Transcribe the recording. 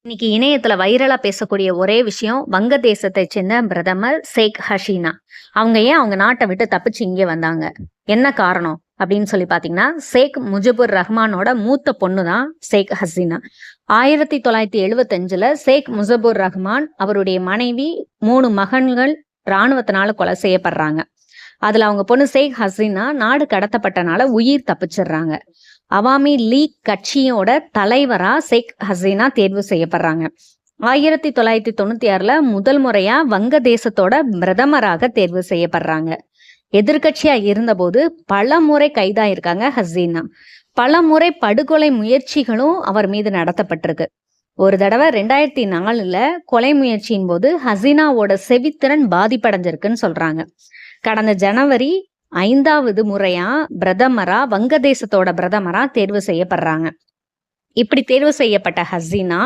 இன்னைக்கு இணையத்துல வைரலா பேசக்கூடிய ஒரே விஷயம் வங்கதேசத்தை சேர்ந்த பிரதமர் ஷேக் ஹசீனா. அவங்க ஏன் அவங்க நாட்டை விட்டு தப்பிச்சு இங்கே வந்தாங்க? என்ன காரணம் அப்படின்னு சொல்லி பாத்தீங்கன்னா, ஷேக் முஜிபுர் ரஹ்மானோட மூத்த பொண்ணு தான் ஷேக் ஹசீனா. 1975ல ஷேக் முஜிபுர் ரஹ்மான் அவருடைய மனைவி 3 மகன்கள் இராணுவத்தினால கொலை செய்யப்படுறாங்க. அதுல அவங்க பொண்ணு ஷேக் ஹசீனா நாடு கடத்தப்பட்டனால உயிர் தப்பிச்சிடுறாங்க. அவாமி லீக் கட்சியோட தலைவரா ஷேக் ஹசீனா தேர்வு செய்யப்படுறாங்க. 1996ல முதல் முறையா வங்கதேசத்தோட பிரதமராக தேர்வு செய்யப்படுறாங்க. எதிர்கட்சியா இருந்தபோது பல முறை கைதாயிருக்காங்க ஹசீனா. பல முறை படுகொலை முயற்சிகளும் அவர் மீது நடத்தப்பட்டிருக்கு. ஒரு தடவை 2004ல கொலை முயற்சியின் போது ஹசீனாவோட செவித்திறன் பாதிப்படைஞ்சிருக்குன்னு சொல்றாங்க. கடந்த ஜனவரி 5வது முறையா வங்கதேசத்தோட பிரதமரா தேர்வு செய்யப்படுறாங்க. இப்படி தேர்வு செய்யப்பட்ட ஹசீனா